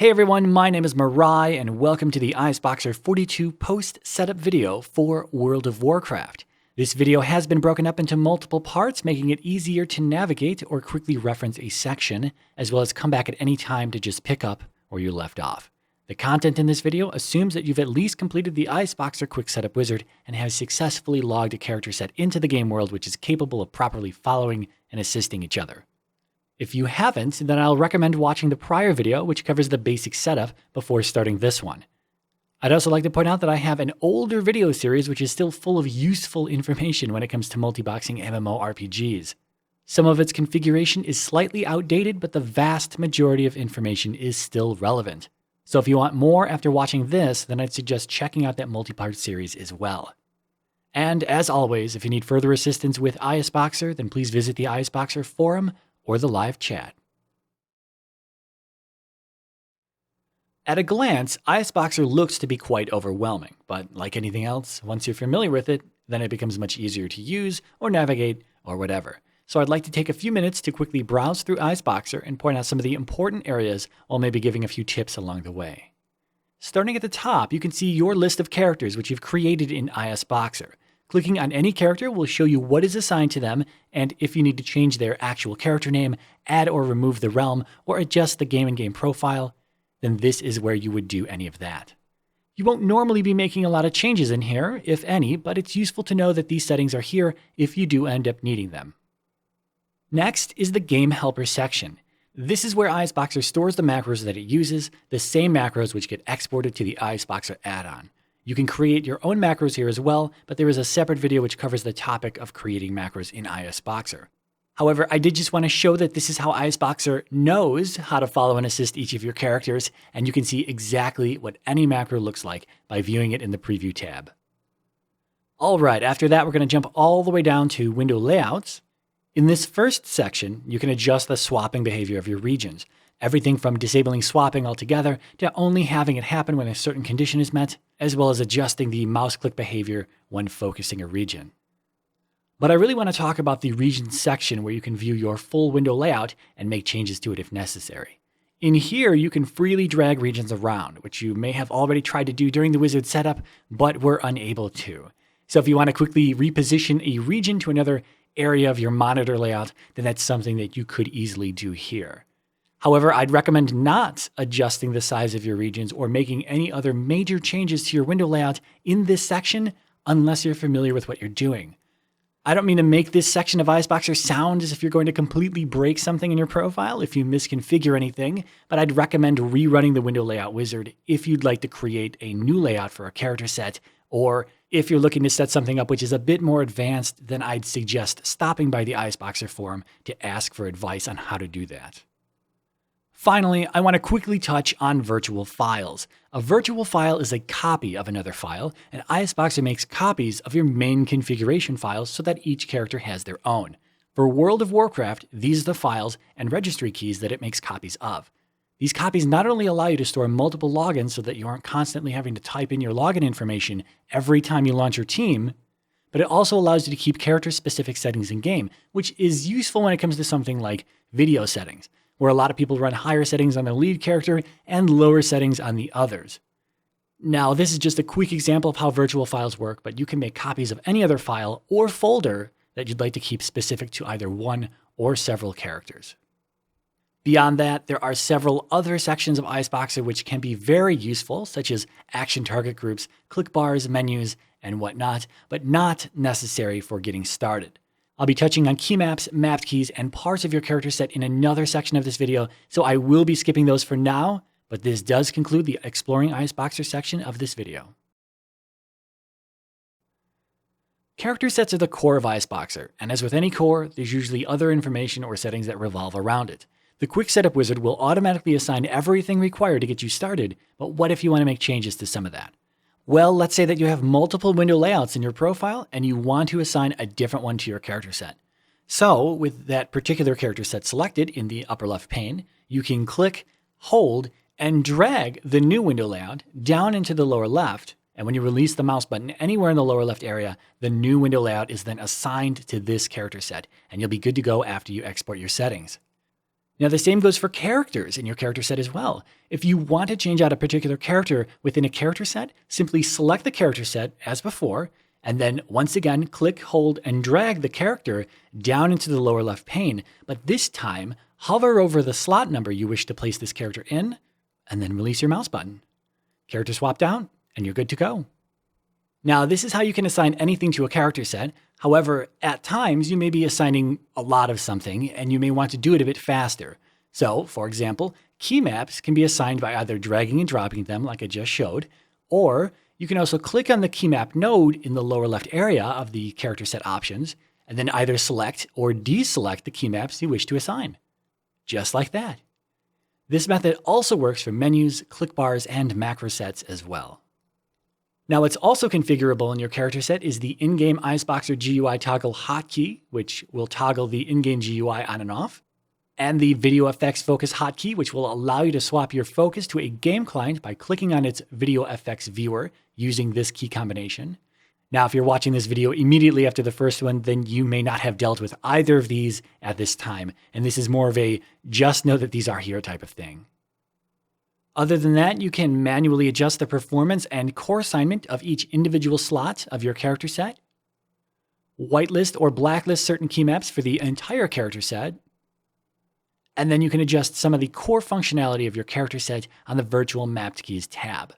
Hey everyone, my name is Mirai and welcome to the ISBoxer 42 post setup video for World of Warcraft. This video has been broken up into multiple parts, making it easier to navigate or quickly reference a section, as well as come back at any time to just pick up where you left off. The content in this video assumes that you've at least completed the ISBoxer quick setup wizard and have successfully logged a character set into the game world which is capable of properly following and assisting each other. If you haven't, then I'll recommend watching the prior video, which covers the basic setup, before starting this one. I'd also like to point out that I have an older video series which is still full of useful information when it comes to multiboxing MMORPGs. Some of its configuration is slightly outdated, but the vast majority of information is still relevant. So if you want more after watching this, then I'd suggest checking out that multi-part series as well. And as always, if you need further assistance with ISBoxer, then please visit the ISBoxer forum or the live chat. At a glance, ISBoxer looks to be quite overwhelming, but like anything else, once you're familiar with it, then it becomes much easier to use or navigate or whatever. So I'd like to take a few minutes to quickly browse through ISBoxer and point out some of the important areas while maybe giving a few tips along the way. Starting at the top, you can see your list of characters which you've created in ISBoxer. Clicking on any character will show you what is assigned to them, and if you need to change their actual character name, add or remove the realm, or adjust the game-in-game profile, then this is where you would do any of that. You won't normally be making a lot of changes in here, if any, but it's useful to know that these settings are here if you do end up needing them. Next is the Game Helper section. This is where ISBoxer stores the macros that it uses, the same macros which get exported to the ISBoxer add-on. You can create your own macros here as well, but there is a separate video which covers the topic of creating macros in ISBoxer. However, I did just want to show that this is how ISBoxer knows how to follow and assist each of your characters, and you can see exactly what any macro looks like by viewing it in the Preview tab. Alright, after that we're going to jump all the way down to Window Layouts. In this first section, you can adjust the swapping behavior of your regions. Everything from disabling swapping altogether to only having it happen when a certain condition is met, as well as adjusting the mouse click behavior when focusing a region. But I really want to talk about the regions section where you can view your full window layout and make changes to it if necessary. In here, you can freely drag regions around, which you may have already tried to do during the wizard setup, but were unable to. So if you want to quickly reposition a region to another area of your monitor layout, then that's something that you could easily do here. However, I'd recommend not adjusting the size of your regions or making any other major changes to your window layout in this section unless you're familiar with what you're doing. I don't mean to make this section of ISBoxer sound as if you're going to completely break something in your profile if you misconfigure anything, but I'd recommend rerunning the window layout wizard if you'd like to create a new layout for a character set, or if you're looking to set something up which is a bit more advanced, then I'd suggest stopping by the ISBoxer forum to ask for advice on how to do that. Finally, I want to quickly touch on virtual files. A virtual file is a copy of another file, and ISBoxer makes copies of your main configuration files so that each character has their own. For World of Warcraft, these are the files and registry keys that it makes copies of. These copies not only allow you to store multiple logins so that you aren't constantly having to type in your login information every time you launch your team, but it also allows you to keep character-specific settings in game, which is useful when it comes to something like video settings, where a lot of people run higher settings on the lead character and lower settings on the others. Now, this is just a quick example of how virtual files work, but you can make copies of any other file or folder that you'd like to keep specific to either one or several characters. Beyond that, there are several other sections of ISBoxer which can be very useful, such as action target groups, click bars, menus, and whatnot, but not necessary for getting started. I'll be touching on key maps, mapped keys, and parts of your character set in another section of this video, so I will be skipping those for now, but this does conclude the Exploring ISBoxer section of this video. Character sets are the core of ISBoxer, and as with any core, there's usually other information or settings that revolve around it. The Quick Setup Wizard will automatically assign everything required to get you started, but what if you want to make changes to some of that? Well, let's say that you have multiple window layouts in your profile and you want to assign a different one to your character set. So, with that particular character set selected in the upper left pane, you can click, hold, and drag the new window layout down into the lower left, and when you release the mouse button anywhere in the lower left area, the new window layout is then assigned to this character set, and you'll be good to go after you export your settings. Now, the same goes for characters in your character set as well. If you want to change out a particular character within a character set, simply select the character set as before, and then once again, click, hold, and drag the character down into the lower left pane. But this time, hover over the slot number you wish to place this character in, and then release your mouse button. Character swapped out, and you're good to go. Now, this is how you can assign anything to a character set. However, at times, you may be assigning a lot of something, and you may want to do it a bit faster. So, for example, key maps can be assigned by either dragging and dropping them like I just showed, or you can also click on the key map node in the lower left area of the character set options, and then either select or deselect the key maps you wish to assign. Just like that. This method also works for menus, click bars, and macro sets as well. Now, what's also configurable in your character set is the in-game ISBoxer GUI toggle hotkey, which will toggle the in-game GUI on and off, and the Video FX Focus hotkey, which will allow you to swap your focus to a game client by clicking on its Video FX viewer using this key combination. Now, if you're watching this video immediately after the first one, then you may not have dealt with either of these at this time, and this is more of a just know that these are here type of thing. Other than that, you can manually adjust the performance and core assignment of each individual slot of your character set, whitelist or blacklist certain key maps for the entire character set, and then you can adjust some of the core functionality of your character set on the Virtual Mapped Keys tab.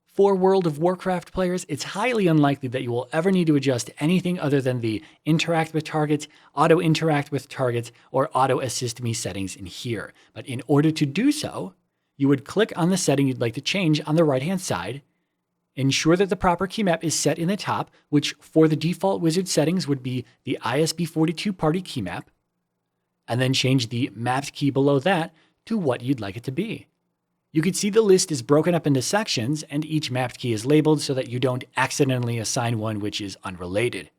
For World of Warcraft players, it's highly unlikely that you will ever need to adjust anything other than the Interact with Target, Auto Interact with Target, or Auto Assist Me settings in here. But in order to do so, you would click on the setting you'd like to change on the right-hand side, ensure that the proper key map is set in the top, which for the default wizard settings would be the ISB42 party key map, and then change the mapped key below that to what you'd like it to be. You can see the list is broken up into sections, and each mapped key is labeled so that you don't accidentally assign one which is unrelated.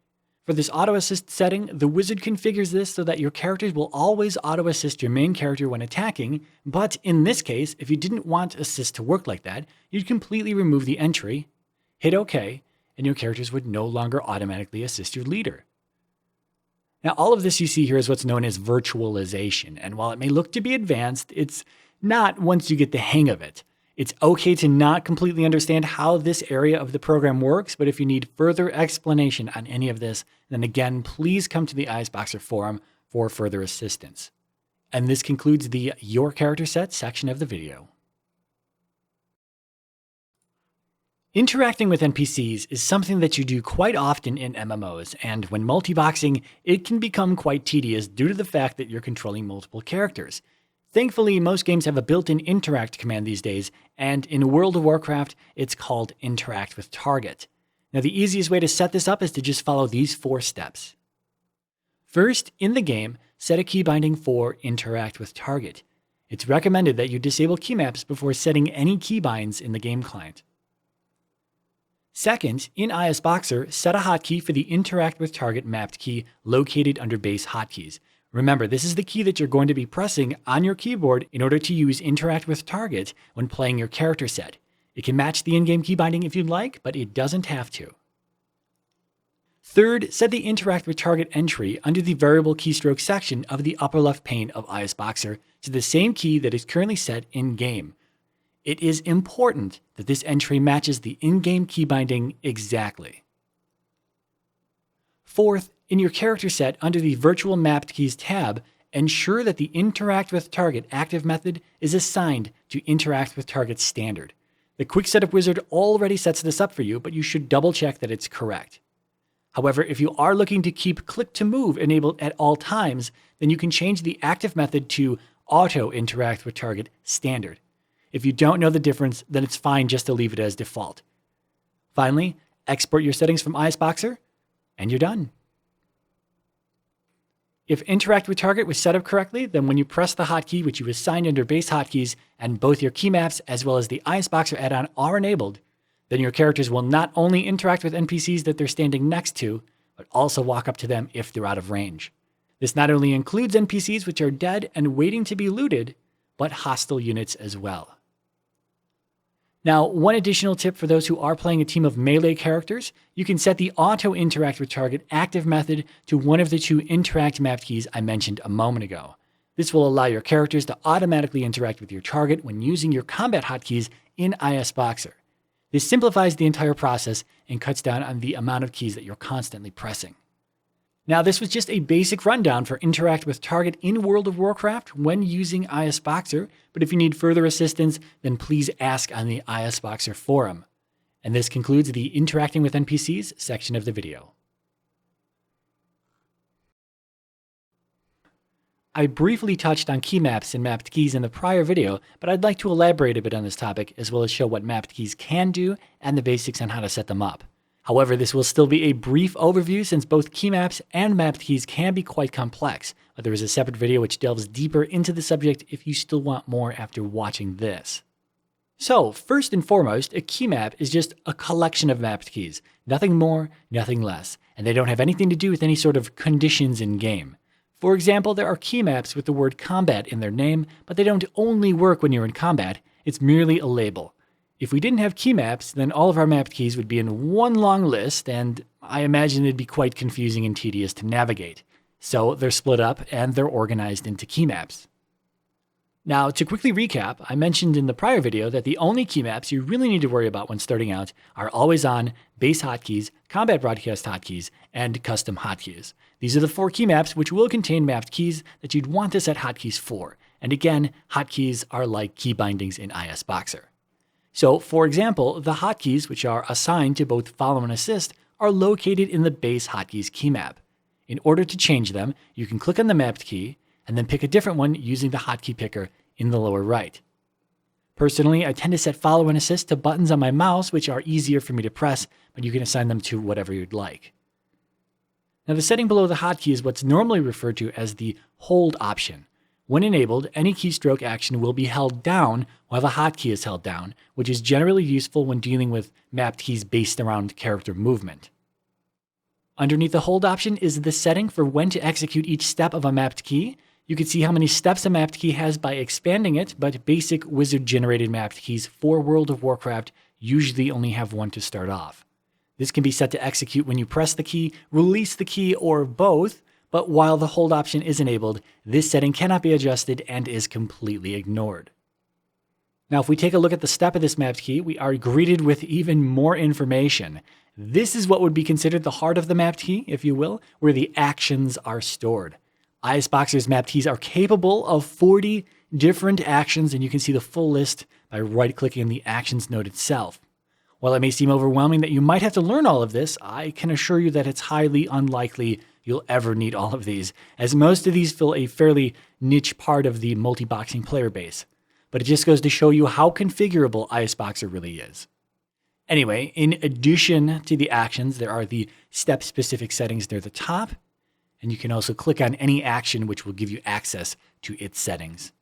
For this auto assist setting, the wizard configures this so that your characters will always auto assist your main character when attacking, but in this case, if you didn't want assist to work like that, you'd completely remove the entry, hit OK, and your characters would no longer automatically assist your leader. Now, all of this you see here is what's known as virtualization, and while it may look to be advanced, it's not once you get the hang of it. It's okay to not completely understand how this area of the program works, but if you need further explanation on any of this, then again, please come to the ISBoxer forum for further assistance. And this concludes the Your Character Set section of the video. Interacting with NPCs is something that you do quite often in MMOs, and when multiboxing, it can become quite tedious due to the fact that you're controlling multiple characters. Thankfully, most games have a built-in interact command these days, and in World of Warcraft, it's called Interact with Target. Now, the easiest way to set this up is to just follow these 4 steps. First, in the game, set a key binding for Interact with Target. It's recommended that you disable key maps before setting any keybinds in the game client. Second, in ISBoxer, set a hotkey for the Interact with Target mapped key located under base hotkeys. Remember, this is the key that you're going to be pressing on your keyboard in order to use Interact with Target when playing your character set. It can match the in-game key binding if you'd like, but it doesn't have to. Third, set the Interact with Target entry under the variable keystroke section of the upper left pane of ISBoxer to the same key that is currently set in-game. It is important that this entry matches the in-game key binding exactly. Fourth, in your character set under the Virtual Mapped Keys tab, ensure that the Interact with Target active method is assigned to Interact with Target standard. The Quick Setup Wizard already sets this up for you, but you should double check that it's correct. However, if you are looking to keep Click to Move enabled at all times, then you can change the active method to Auto Interact with Target standard. If you don't know the difference, then it's fine just to leave it as default. Finally, export your settings from ISBoxer, and you're done. If Interact with Target was set up correctly, then when you press the hotkey which you assigned under base hotkeys and both your key maps as well as the ISBoxer add-on are enabled, then your characters will not only interact with NPCs that they're standing next to, but also walk up to them if they're out of range. This not only includes NPCs which are dead and waiting to be looted, but hostile units as well. Now, one additional tip for those who are playing a team of melee characters, you can set the Auto Interact with Target active method to one of the 2 Interact mapped keys I mentioned a moment ago. This will allow your characters to automatically interact with your target when using your combat hotkeys in ISBoxer. This simplifies the entire process and cuts down on the amount of keys that you're constantly pressing. Now, this was just a basic rundown for Interact with Target in World of Warcraft when using ISBoxer, but if you need further assistance, then please ask on the ISBoxer forum. And this concludes the Interacting with NPCs section of the video. I briefly touched on key maps and mapped keys in the prior video, but I'd like to elaborate a bit on this topic as well as show what mapped keys can do and the basics on how to set them up. However, this will still be a brief overview since both key maps and mapped keys can be quite complex, but there is a separate video which delves deeper into the subject if you still want more after watching this. So, first and foremost, a key map is just a collection of mapped keys. Nothing more, nothing less, and they don't have anything to do with any sort of conditions in game. For example, there are key maps with the word combat in their name, but they don't only work when you're in combat, it's merely a label. If we didn't have key maps, then all of our mapped keys would be in one long list, and I imagine it'd be quite confusing and tedious to navigate. So they're split up and they're organized into key maps. Now, to quickly recap, I mentioned in the prior video that the only key maps you really need to worry about when starting out are Always On, Base Hotkeys, Combat Broadcast Hotkeys, and Custom Hotkeys. These are the 4 key maps which will contain mapped keys that you'd want to set hotkeys for. And again, hotkeys are like key bindings in ISBoxer. So, for example, the hotkeys, which are assigned to both follow and assist, are located in the base hotkeys key map. In order to change them, you can click on the mapped key and then pick a different one using the hotkey picker in the lower right. Personally, I tend to set follow and assist to buttons on my mouse, which are easier for me to press, but you can assign them to whatever you'd like. Now, the setting below the hotkey is what's normally referred to as the hold option. When enabled, any keystroke action will be held down while the hotkey is held down, which is generally useful when dealing with mapped keys based around character movement. Underneath the hold option is the setting for when to execute each step of a mapped key. You can see how many steps a mapped key has by expanding it, but basic wizard-generated mapped keys for World of Warcraft usually only have one to start off. This can be set to execute when you press the key, release the key, or both, but while the hold option is enabled, this setting cannot be adjusted and is completely ignored. Now, if we take a look at the step of this mapped key, we are greeted with even more information. This is what would be considered the heart of the mapped key, if you will, where the actions are stored. ISBoxer's mapped keys are capable of 40 different actions, and you can see the full list by right-clicking on the actions node itself. While it may seem overwhelming that you might have to learn all of this, I can assure you that it's highly unlikely you'll ever need all of these, as most of these fill a fairly niche part of the multiboxing player base. But it just goes to show you how configurable ISBoxer really is. Anyway, in addition to the actions, there are the step-specific settings near the top, and you can also click on any action which will give you access to its settings.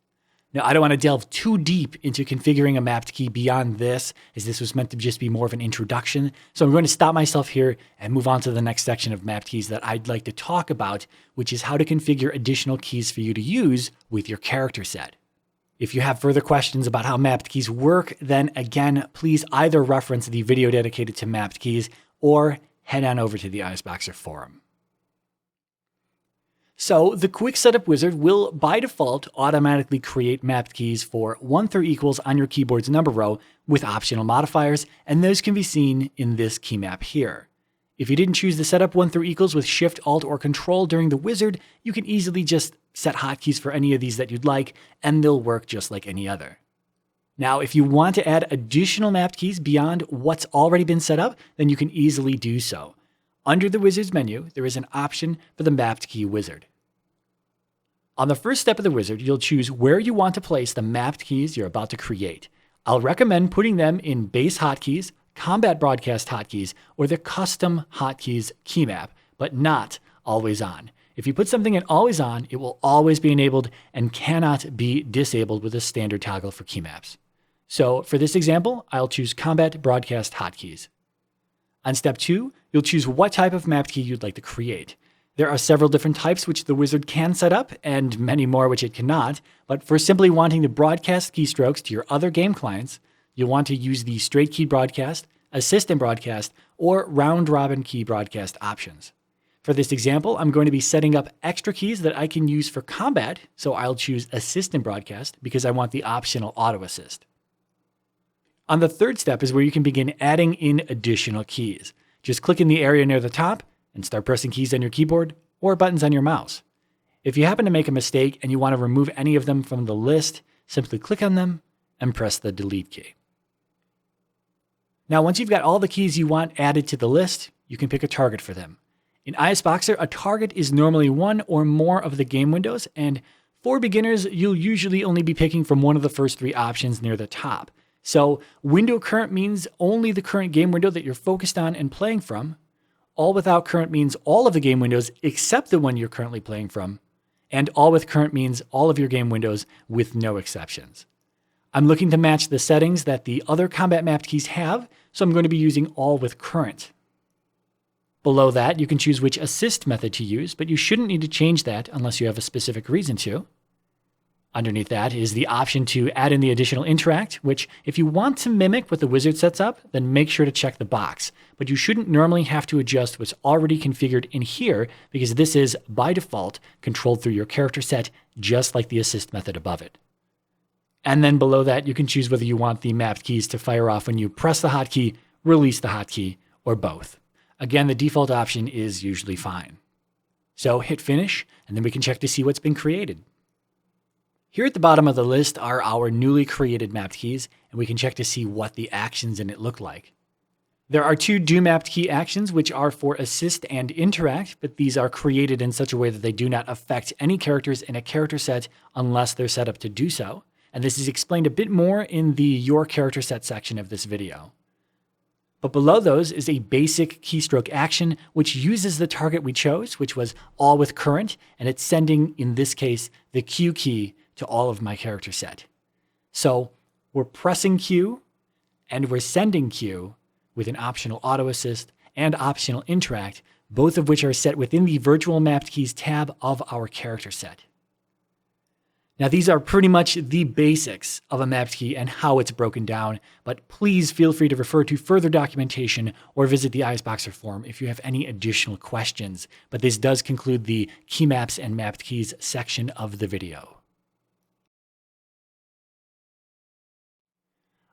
Now, I don't want to delve too deep into configuring a mapped key beyond this, as this was meant to just be more of an introduction. So I'm going to stop myself here and move on to the next section of mapped keys that I'd like to talk about, which is how to configure additional keys for you to use with your character set. If you have further questions about how mapped keys work, then again, please either reference the video dedicated to mapped keys or head on over to the ISBoxer forum. So the quick setup wizard will, by default, automatically create mapped keys for 1 through equals on your keyboard's number row with optional modifiers, and those can be seen in this key map here. If you didn't choose the setup 1 through equals with Shift, Alt, or Control during the wizard, you can easily just set hotkeys for any of these that you'd like, and they'll work just like any other. Now, if you want to add additional mapped keys beyond what's already been set up, then you can easily do so. Under the wizard's menu, there is an option for the mapped key wizard. On the first step of the wizard, you'll choose where you want to place the mapped keys you're about to create. I'll recommend putting them in base hotkeys, combat broadcast hotkeys, or the custom hotkeys key map, but not always on. If you put something in always on, it will always be enabled and cannot be disabled with a standard toggle for key maps. So for this example, I'll choose combat broadcast hotkeys. On step 2, you'll choose what type of mapped key you'd like to create. There are several different types which the wizard can set up, and many more which it cannot, but for simply wanting to broadcast keystrokes to your other game clients, you'll want to use the straight key broadcast, assistant broadcast, or round-robin key broadcast options. For this example, I'm going to be setting up extra keys that I can use for combat, so I'll choose Assist in Broadcast because I want the optional Auto Assist. On the third step is where you can begin adding in additional keys. Just click in the area near the top and start pressing keys on your keyboard or buttons on your mouse. If you happen to make a mistake and you want to remove any of them from the list, simply click on them and press the Delete key. Now, once you've got all the keys you want added to the list, you can pick a target for them. In ISBoxer, a target is normally one or more of the game windows, and for beginners, you'll usually only be picking from one of the first three options near the top. So, window current means only the current game window that you're focused on and playing from. All without current means all of the game windows except the one you're currently playing from. And all with current means all of your game windows with no exceptions. I'm looking to match the settings that the other combat mapped keys have, so I'm going to be using all with current. Below that, you can choose which assist method to use, but you shouldn't need to change that unless you have a specific reason to. Underneath that is the option to add in the additional interact, which if you want to mimic what the wizard sets up, then make sure to check the box. But you shouldn't normally have to adjust what's already configured in here because this is, by default, controlled through your character set, just like the assist method above it. And then below that, you can choose whether you want the mapped keys to fire off when you press the hotkey, release the hotkey, or both. Again, the default option is usually fine. So hit finish, and then we can check to see what's been created. Here at the bottom of the list are our newly created mapped keys, and we can check to see what the actions in it look like. There are two do mapped key actions, which are for assist and interact, but these are created in such a way that they do not affect any characters in a character set unless they're set up to do so. And this is explained a bit more in the Your Character Set section of this video. But below those is a basic keystroke action, which uses the target we chose, which was all with current, and it's sending, in this case, the Q key to all of my character set. So we're pressing Q, and we're sending Q with an optional auto assist and optional interact, both of which are set within the Virtual Mapped Keys tab of our character set. Now, these are pretty much the basics of a mapped key and how it's broken down, but please feel free to refer to further documentation or visit the ISBoxer forum if you have any additional questions. But this does conclude the key maps and mapped keys section of the video.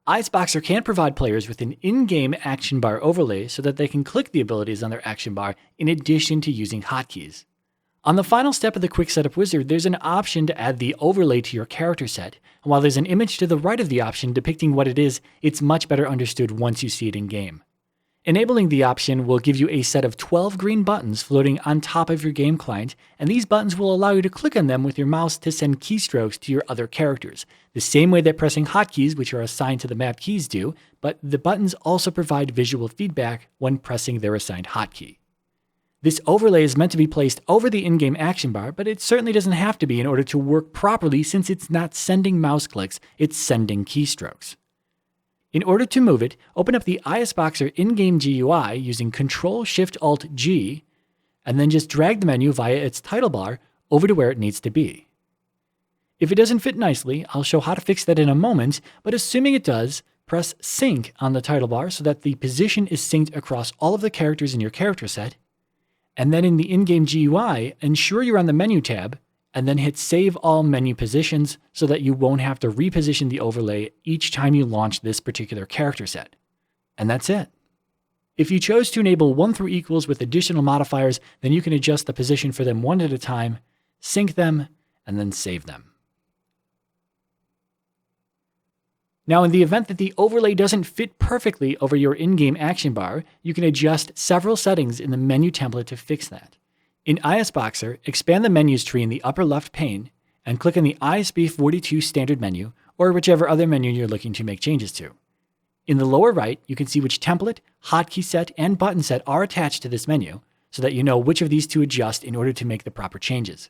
ISBoxer can provide players with an in-game action bar overlay so that they can click the abilities on their action bar in addition to using hotkeys. On the final step of the Quick Setup Wizard, there's an option to add the overlay to your character set, and while there's an image to the right of the option depicting what it is, it's much better understood once you see it in-game. Enabling the option will give you a set of 12 green buttons floating on top of your game client, and these buttons will allow you to click on them with your mouse to send keystrokes to your other characters, the same way that pressing hotkeys, which are assigned to the mapped keys, do, but the buttons also provide visual feedback when pressing their assigned hotkey. This overlay is meant to be placed over the in-game action bar, but it certainly doesn't have to be in order to work properly since it's not sending mouse clicks, it's sending keystrokes. In order to move it, open up the ISBoxer in-game GUI using Ctrl-Shift-Alt-G, and then just drag the menu via its title bar over to where it needs to be. If it doesn't fit nicely, I'll show how to fix that in a moment, but assuming it does, press Sync on the title bar so that the position is synced across all of the characters in your character set, and then in the in-game GUI, ensure you're on the Menu tab, and then hit Save All Menu Positions so that you won't have to reposition the overlay each time you launch this particular character set. And that's it. If you chose to enable 1 through equals with additional modifiers, then you can adjust the position for them one at a time, sync them, and then save them. Now, in the event that the overlay doesn't fit perfectly over your in-game action bar, you can adjust several settings in the menu template to fix that. In ISBoxer, expand the menus tree in the upper left pane and click on the ISB42 standard menu or whichever other menu you're looking to make changes to. In the lower right, you can see which template, hotkey set, and button set are attached to this menu so that you know which of these to adjust in order to make the proper changes.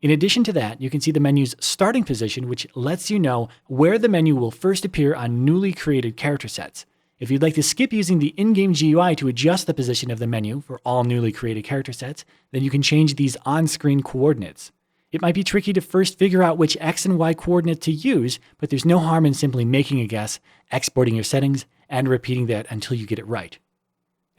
In addition to that, you can see the menu's starting position, which lets you know where the menu will first appear on newly created character sets. If you'd like to skip using the in-game GUI to adjust the position of the menu for all newly created character sets, then you can change these on-screen coordinates. It might be tricky to first figure out which X and Y coordinate to use, but there's no harm in simply making a guess, exporting your settings, and repeating that until you get it right.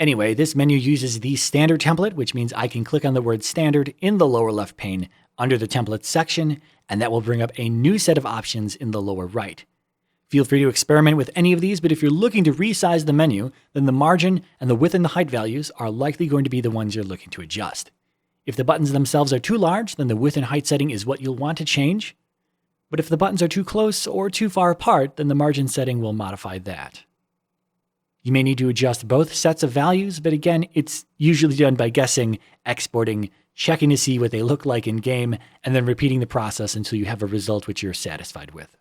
Anyway, this menu uses the standard template, which means I can click on the word standard in the lower left pane under the templates section, and that will bring up a new set of options in the lower right. Feel free to experiment with any of these, but if you're looking to resize the menu, then the margin and the width and the height values are likely going to be the ones you're looking to adjust. If the buttons themselves are too large, then the width and height setting is what you'll want to change. But if the buttons are too close or too far apart, then the margin setting will modify that. You may need to adjust both sets of values, but again, it's usually done by guessing, exporting, checking to see what they look like in game, and then repeating the process until you have a result which you're satisfied with.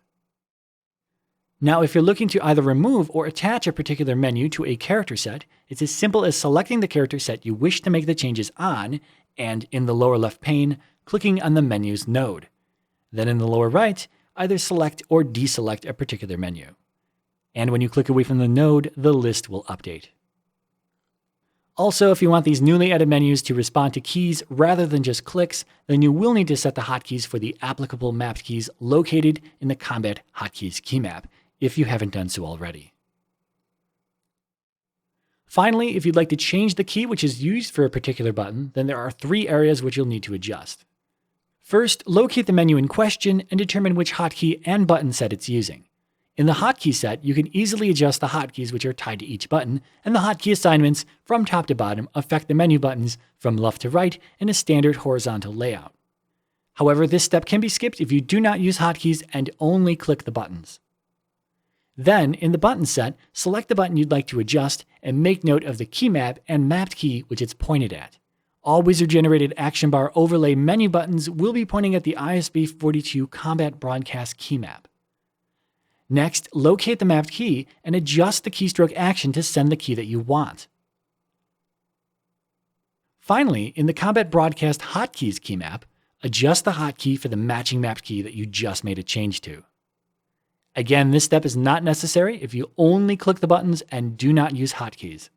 Now, if you're looking to either remove or attach a particular menu to a character set, it's as simple as selecting the character set you wish to make the changes on, and in the lower left pane, clicking on the menu's node. Then in the lower right, either select or deselect a particular menu. And when you click away from the node, the list will update. Also, if you want these newly added menus to respond to keys rather than just clicks, then you will need to set the hotkeys for the applicable mapped keys located in the Combat Hotkeys key map, if you haven't done so already. Finally, if you'd like to change the key which is used for a particular button, then there are 3 areas which you'll need to adjust. First, locate the menu in question and determine which hotkey and button set it's using. In the hotkey set, you can easily adjust the hotkeys which are tied to each button, and the hotkey assignments from top to bottom affect the menu buttons from left to right in a standard horizontal layout. However, this step can be skipped if you do not use hotkeys and only click the buttons. Then, in the button set, select the button you'd like to adjust and make note of the key map and mapped key which it's pointed at. All wizard-generated action bar overlay menu buttons will be pointing at the ISB42 Combat Broadcast key map. Next, locate the mapped key and adjust the keystroke action to send the key that you want. Finally, in the Combat Broadcast Hotkeys key map, adjust the hotkey for the matching mapped key that you just made a change to. Again, this step is not necessary if you only click the buttons and do not use hotkeys.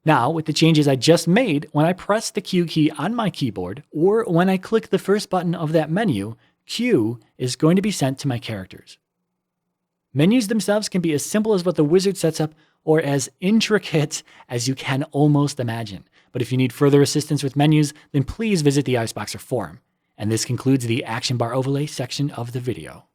Now, with the changes I just made, when I press the Q key on my keyboard, or when I click the first button of that menu, Q is going to be sent to my characters. Menus themselves can be as simple as what the wizard sets up, or as intricate as you can almost imagine. But if you need further assistance with menus, then please visit the ISBoxer forum. And this concludes the action bar overlay section of the video.